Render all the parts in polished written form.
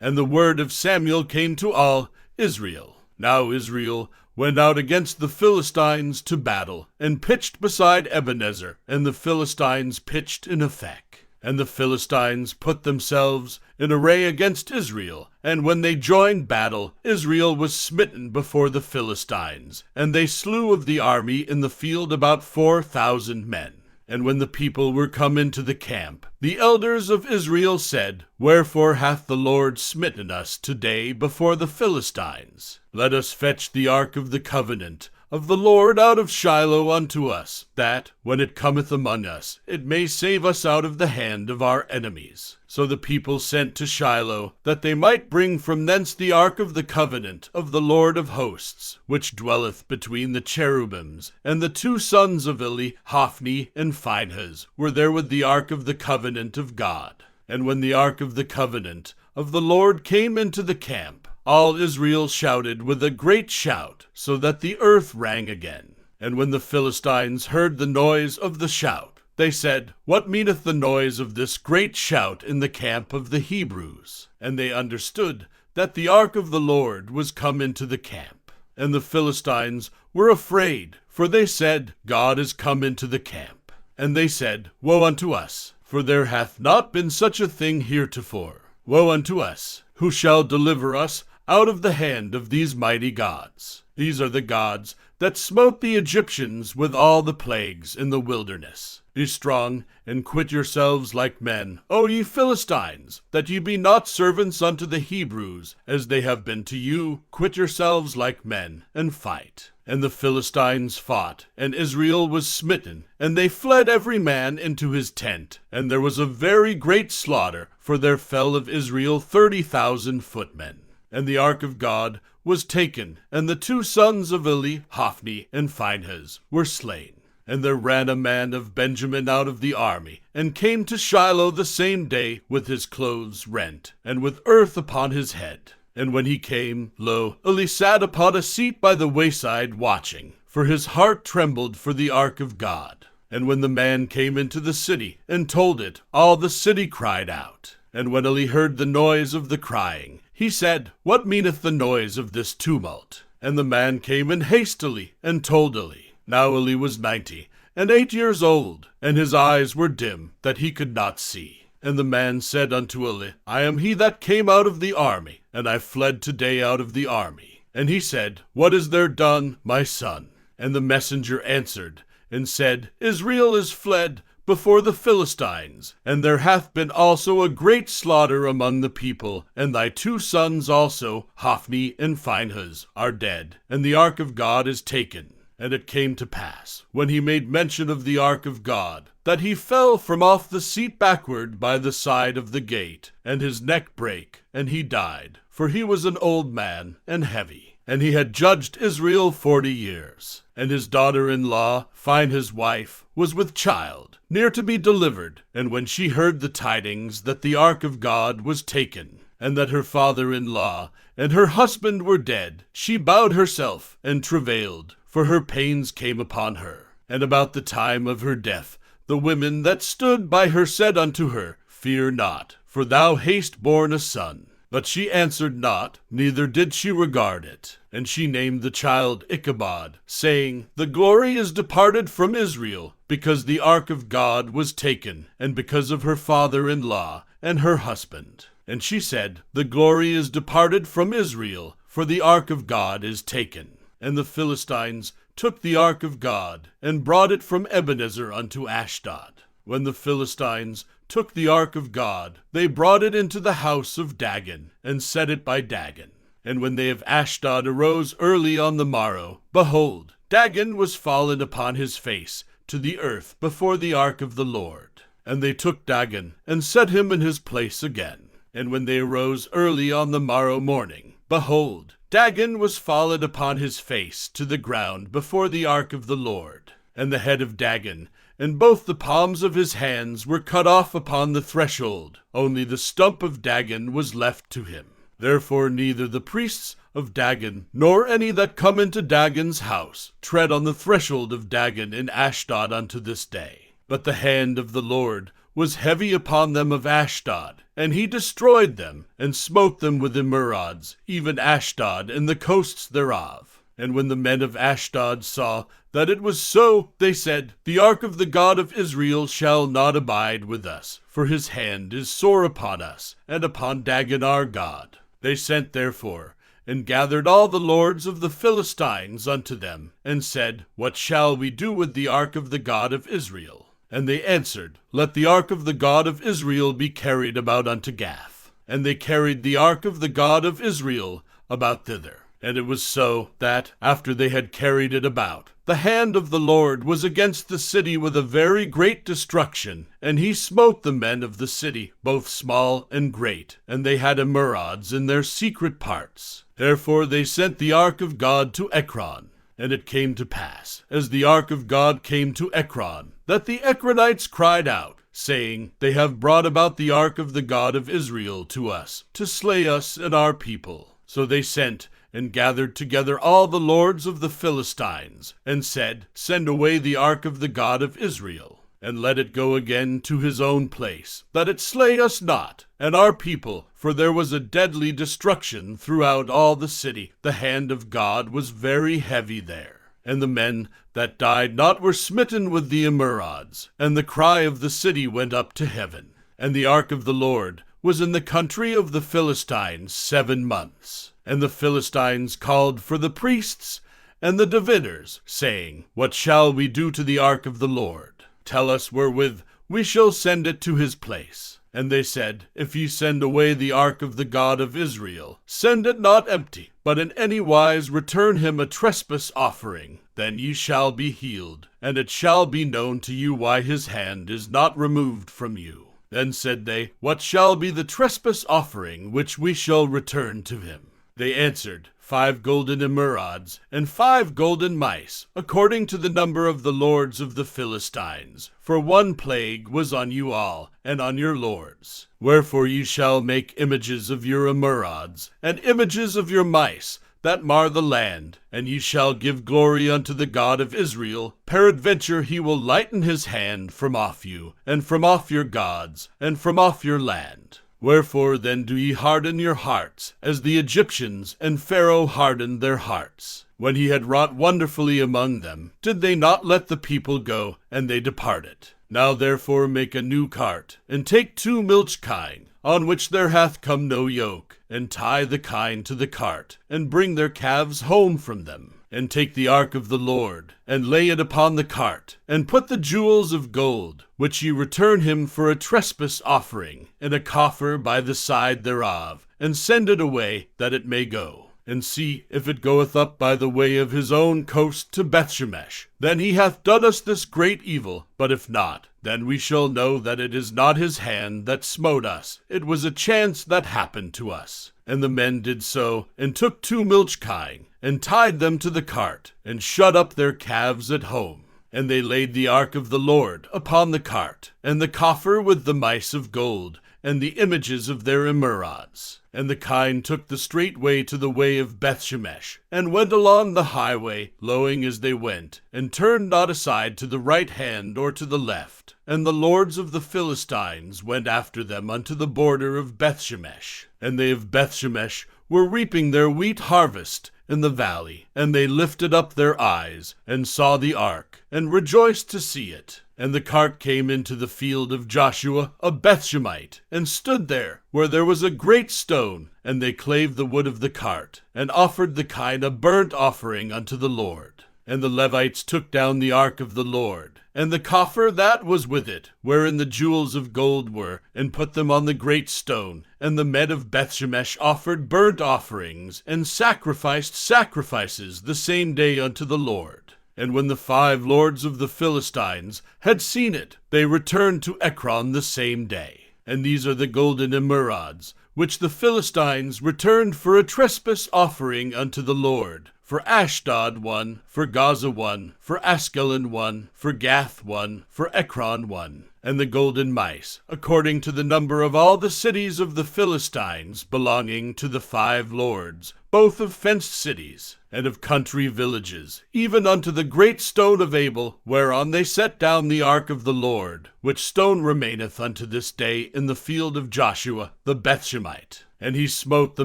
And the word of Samuel came to all Israel. Now Israel went out against the Philistines to battle, and pitched beside Ebenezer, and the Philistines pitched in Aphek. And the Philistines put themselves in array against Israel, and when they joined battle, Israel was smitten before the Philistines, and they slew of the army in the field about 4,000 men. And when the people were come into the camp, the elders of Israel said, Wherefore hath the Lord smitten us today before the Philistines? Let us fetch the ark of the covenant of the Lord out of Shiloh unto us, that, when it cometh among us, it may save us out of the hand of our enemies. So the people sent to Shiloh, that they might bring from thence the ark of the covenant of the Lord of hosts, which dwelleth between the cherubims. And the two sons of Eli, Hophni and Phinehas, were there with the ark of the covenant of God. And when the ark of the covenant of the Lord came into the camp, all Israel shouted with a great shout, so that the earth rang again. And when the Philistines heard the noise of the shout, they said, What meaneth the noise of this great shout in the camp of the Hebrews? And they understood that the ark of the Lord was come into the camp. And the Philistines were afraid, for they said, God is come into the camp. And they said, Woe unto us, for there hath not been such a thing heretofore. Woe unto us, who shall deliver us out of the hand of these mighty gods? These are the gods that smote the Egyptians with all the plagues in the wilderness. Be strong, and quit yourselves like men, O ye Philistines, that ye be not servants unto the Hebrews, as they have been to you. Quit yourselves like men, and fight. And the Philistines fought, and Israel was smitten, and they fled every man into his tent. And there was a very great slaughter, for there fell of Israel 30,000 footmen. And the ark of God was taken, and the two sons of Eli, Hophni and Phinehas, were slain. And there ran a man of Benjamin out of the army, and came to Shiloh the same day with his clothes rent, and with earth upon his head. And when he came, lo, Eli sat upon a seat by the wayside watching, for his heart trembled for the ark of God. And when the man came into the city, and told it, all the city cried out. And when Eli heard the noise of the crying, he said, What meaneth the noise of this tumult? And the man came in hastily, and told Eli. Now Eli was 98 years old, and his eyes were dim, that he could not see. And the man said unto Eli, I am he that came out of the army, and I fled today out of the army. And he said, What is there done, my son? And the messenger answered, and said, Israel is fled before the Philistines, and there hath been also a great slaughter among the people, and thy two sons also, Hophni and Phinehas, are dead, and the ark of God is taken. And it came to pass, when he made mention of the ark of God, that he fell from off the seat backward by the side of the gate, and his neck brake, and he died, for he was an old man and heavy. And he had judged Israel 40 years. And his daughter-in-law, Phinehas' wife, was with child, near to be delivered. And when she heard the tidings that the ark of God was taken, and that her father-in-law and her husband were dead, she bowed herself and travailed, for her pains came upon her. And about the time of her death, the women that stood by her said unto her, Fear not, for thou hast borne a son. But she answered not, neither did she regard it. And she named the child Ichabod, saying, The glory is departed from Israel, because the ark of God was taken, and because of her father-in-law and her husband. And she said, The glory is departed from Israel, for the ark of God is taken. And the Philistines took the ark of God, and brought it from Ebenezer unto Ashdod. When the Philistines took the ark of God, they brought it into the house of Dagon, and set it by Dagon. And when they of Ashdod arose early on the morrow, behold, Dagon was fallen upon his face to the earth before the ark of the Lord. And they took Dagon, and set him in his place again. And when they arose early on the morrow morning, behold, Dagon was fallen upon his face to the ground before the ark of the Lord. And the head of Dagon and both the palms of his hands were cut off upon the threshold. Only the stump of Dagon was left to him. Therefore neither the priests of Dagon, nor any that come into Dagon's house, tread on the threshold of Dagon in Ashdod unto this day. But the hand of the Lord was heavy upon them of Ashdod, and he destroyed them, and smote them with emerods, even Ashdod and the coasts thereof. And when the men of Ashdod saw that it was so, they said, The ark of the God of Israel shall not abide with us, for his hand is sore upon us, and upon Dagon our God. They sent therefore, and gathered all the lords of the Philistines unto them, and said, What shall we do with the ark of the God of Israel? And they answered, Let the ark of the God of Israel be carried about unto Gath. And they carried the ark of the God of Israel about thither. And it was so, that, after they had carried it about, the hand of the Lord was against the city with a very great destruction, and he smote the men of the city, both small and great, and they had emerods in their secret parts. Therefore they sent the ark of God to Ekron. And it came to pass, as the ark of God came to Ekron, that the Ekronites cried out, saying, They have brought about the ark of the God of Israel to us, to slay us and our people. So they sent and gathered together all the lords of the Philistines, and said, Send away the ark of the God of Israel, and let it go again to his own place, that it slay us not, and our people, for there was a deadly destruction throughout all the city. The hand of God was very heavy there. And the men that died not were smitten with the emerods, and the cry of the city went up to heaven. And the ark of the Lord was in the country of the Philistines 7 months. And the Philistines called for the priests and the diviners, saying, What shall we do to the ark of the Lord? Tell us wherewith we shall send it to his place. And they said, If ye send away the ark of the God of Israel, send it not empty, but in any wise return him a trespass offering. Then ye shall be healed, and it shall be known to you why his hand is not removed from you. Then said they, What shall be the trespass offering which we shall return to him? They answered, 5 golden emerods, and 5 golden mice, according to the number of the lords of the Philistines. For one plague was on you all, and on your lords. Wherefore ye shall make images of your emerods, and images of your mice, that mar the land, and ye shall give glory unto the God of Israel. Peradventure he will lighten his hand from off you, and from off your gods, and from off your land. Wherefore then do ye harden your hearts, as the Egyptians and Pharaoh hardened their hearts? When he had wrought wonderfully among them, did they not let the people go, and they departed? Now therefore make a new cart, and take 2 milch kine, on which there hath come no yoke, and tie the kine to the cart, and bring their calves home from them. And take the ark of the Lord, and lay it upon the cart, and put the jewels of gold, which ye return him for a trespass offering, in a coffer by the side thereof, and send it away, that it may go. And see if it goeth up by the way of his own coast to Bethshemesh. Then he hath done us this great evil, but if not, then we shall know that it is not his hand that smote us. It was a chance that happened to us. And the men did so, and took 2 milch kine, and tied them to the cart, and shut up their calves at home. And they laid the ark of the Lord upon the cart, and the coffer with the mice of gold, and the images of their emerods. And the kine took the straight way to the way of Bethshemesh, and went along the highway, lowing as they went, and turned not aside to the right hand or to the left. And the lords of the Philistines went after them unto the border of Bethshemesh. And they of Bethshemesh were reaping their wheat harvest in the valley. And they lifted up their eyes, and saw the ark, and rejoiced to see it. And the cart came into the field of Joshua a Bethshemite, and stood there, where there was a great stone. And they clave the wood of the cart, and offered the kine a burnt offering unto the Lord. And the Levites took down the ark of the Lord, and the coffer that was with it, wherein the jewels of gold were, and put them on the great stone. And the men of Bethshemesh offered burnt offerings, and sacrificed sacrifices the same day unto the Lord. And when the 5 lords of the Philistines had seen it, they returned to Ekron the same day. And these are the golden emerods, which the Philistines returned for a trespass offering unto the Lord, for Ashdod 1, for Gaza 1, for Askelon 1, for Gath 1, for Ekron 1, and the golden mice, according to the number of all the cities of the Philistines belonging to the 5 lords, both of fenced cities, and of country villages, even unto the great stone of Abel, whereon they set down the ark of the Lord, which stone remaineth unto this day in the field of Joshua the Bethshemite. And he smote the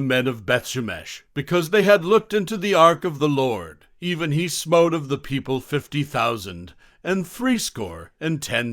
men of Bethshemesh, because they had looked into the ark of the Lord. Even he smote of the people 50,000, and 70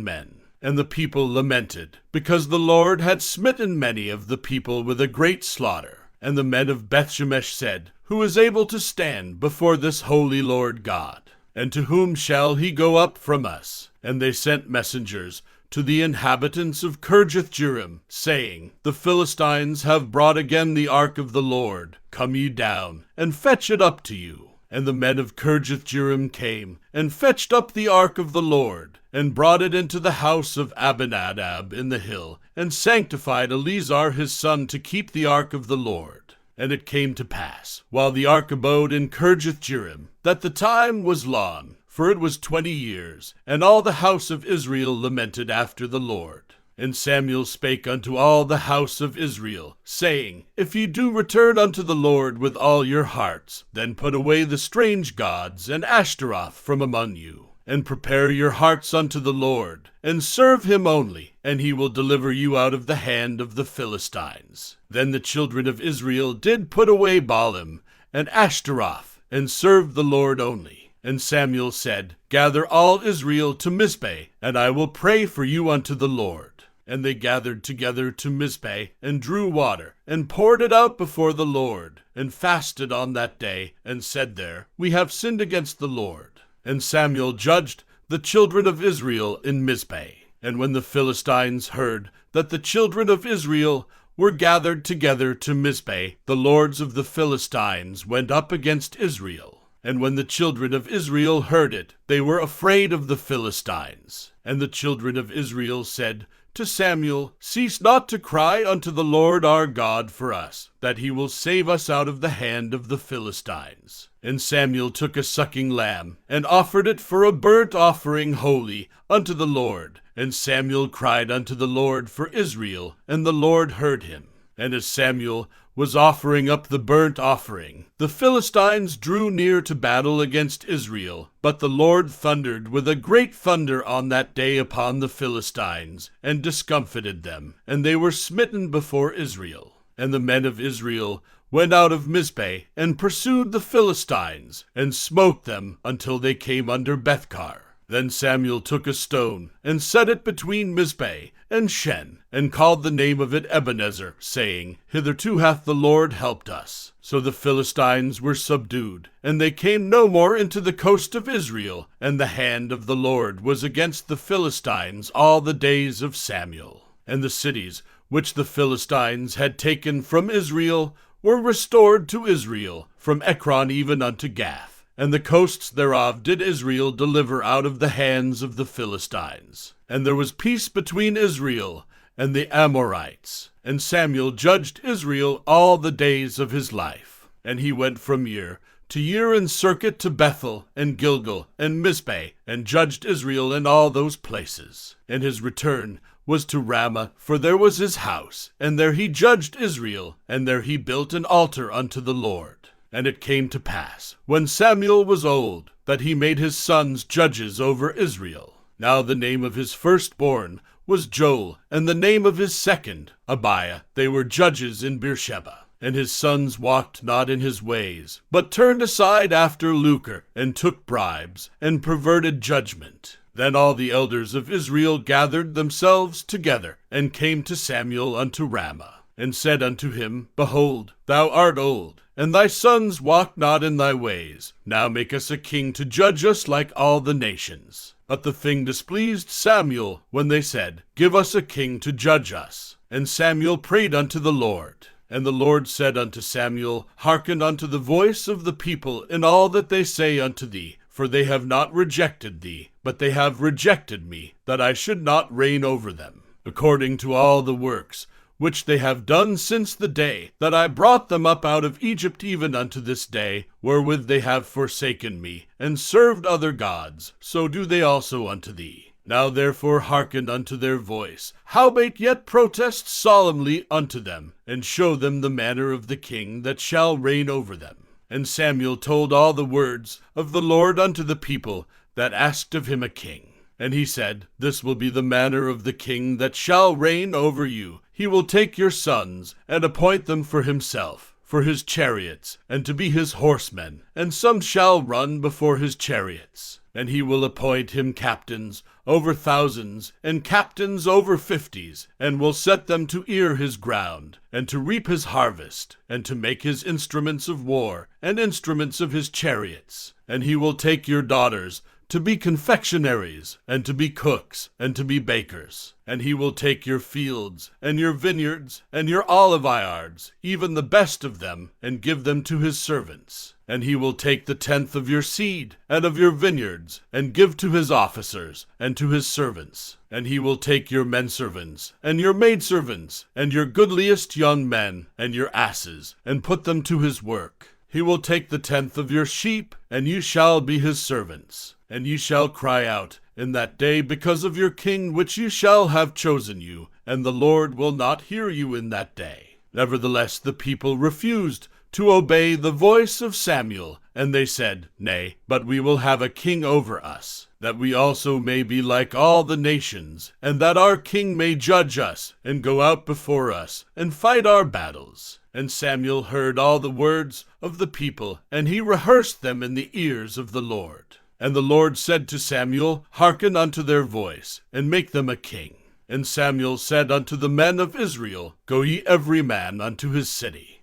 men. And the people lamented, because the Lord had smitten many of the people with a great slaughter. And the men of Bethshemesh said, Who is able to stand before this holy Lord God? And to whom shall he go up from us? And they sent messengers to the inhabitants of Kirjath-jearim, saying, The Philistines have brought again the ark of the Lord. Come ye down, and fetch it up to you. And the men of Kirjath-jearim came, and fetched up the ark of the Lord, and brought it into the house of Abinadab in the hill, and sanctified Eleazar his son to keep the ark of the Lord. And it came to pass, while the ark abode in Kirjath-jearim, that the time was long, for it was 20 years, and all the house of Israel lamented after the Lord. And Samuel spake unto all the house of Israel, saying, If ye do return unto the Lord with all your hearts, then put away the strange gods and Ashtaroth from among you, and prepare your hearts unto the Lord, and serve him only, and he will deliver you out of the hand of the Philistines. Then the children of Israel did put away Baalim and Ashtaroth, and served the Lord only. And Samuel said, Gather all Israel to Mizpeh, and I will pray for you unto the Lord. And they gathered together to Mizpeh, and drew water, and poured it out before the Lord, and fasted on that day, and said there, We have sinned against the Lord. And Samuel judged the children of Israel in Mizpeh. And when the Philistines heard that the children of Israel were gathered together to Mizpeh, the lords of the Philistines went up against Israel. And when the children of Israel heard it, they were afraid of the Philistines. And the children of Israel said to Samuel, Cease not to cry unto the Lord our God for us, that he will save us out of the hand of the Philistines. And Samuel took a sucking lamb, and offered it for a burnt offering holy unto the Lord. And Samuel cried unto the Lord for Israel, and the Lord heard him. And as Samuel was offering up the burnt offering, the Philistines drew near to battle against Israel. But the Lord thundered with a great thunder on that day upon the Philistines, and discomfited them, and they were smitten before Israel. And the men of Israel went out of Mizpeh, and pursued the Philistines, and smote them until they came under Bethkar. Then Samuel took a stone, and set it between Mizpeh and Shen, and called the name of it Ebenezer, saying, Hitherto hath the Lord helped us. So the Philistines were subdued, and they came no more into the coast of Israel, and the hand of the Lord was against the Philistines all the days of Samuel. And the cities which the Philistines had taken from Israel were restored to Israel, from Ekron even unto Gath. And the coasts thereof did Israel deliver out of the hands of the Philistines. And there was peace between Israel and the Amorites. And Samuel judged Israel all the days of his life. And he went from year to year in circuit to Bethel and Gilgal and Mizpeh, and judged Israel in all those places. And his return was to Ramah, for there was his house, and there he judged Israel, and there he built an altar unto the Lord. And it came to pass, when Samuel was old, that he made his sons judges over Israel. Now the name of his firstborn was Joel, and the name of his second, Abiah. They were judges in Beersheba. And his sons walked not in his ways, but turned aside after lucre, and took bribes, and perverted judgment. Then all the elders of Israel gathered themselves together, and came to Samuel unto Ramah, and said unto him, Behold, thou art old, and thy sons walk not in thy ways. Now make us a king to judge us like all the nations. But the thing displeased Samuel, when they said, Give us a king to judge us. And Samuel prayed unto the Lord. And the Lord said unto Samuel, Hearken unto the voice of the people in all that they say unto thee, for they have not rejected thee, but they have rejected me, that I should not reign over them. According to all the works which they have done since the day that I brought them up out of Egypt even unto this day, wherewith they have forsaken me, and served other gods, so do they also unto thee. Now therefore hearken unto their voice, howbeit yet protest solemnly unto them, and show them the manner of the king that shall reign over them. And Samuel told all the words of the Lord unto the people that asked of him a king. And he said, This will be the manner of the king that shall reign over you. He will take your sons, and appoint them for himself, for his chariots, and to be his horsemen, and some shall run before his chariots. And he will appoint him captains over thousands, and captains over 50s, and will set them to ear his ground, and to reap his harvest, and to make his instruments of war, and instruments of his chariots. And he will take your daughters to be confectionaries, and to be cooks, and to be bakers. And he will take your fields, and your vineyards, and your oliveyards, even the best of them, and give them to his servants. And he will take the 10th of your seed, and of your vineyards, and give to his officers, and to his servants. And he will take your menservants, and your maidservants, and your goodliest young men, and your asses, and put them to his work. He will take the 10th of your sheep, and you shall be his servants. And ye shall cry out in that day because of your king which ye shall have chosen you, and the Lord will not hear you in that day. Nevertheless the people refused to obey the voice of Samuel, and they said, Nay, but we will have a king over us, that we also may be like all the nations, and that our king may judge us, and go out before us, and fight our battles. And Samuel heard all the words of the people, and he rehearsed them in the ears of the Lord. And the Lord said to Samuel, Hearken unto their voice, and make them a king. And Samuel said unto the men of Israel, Go ye every man unto his city.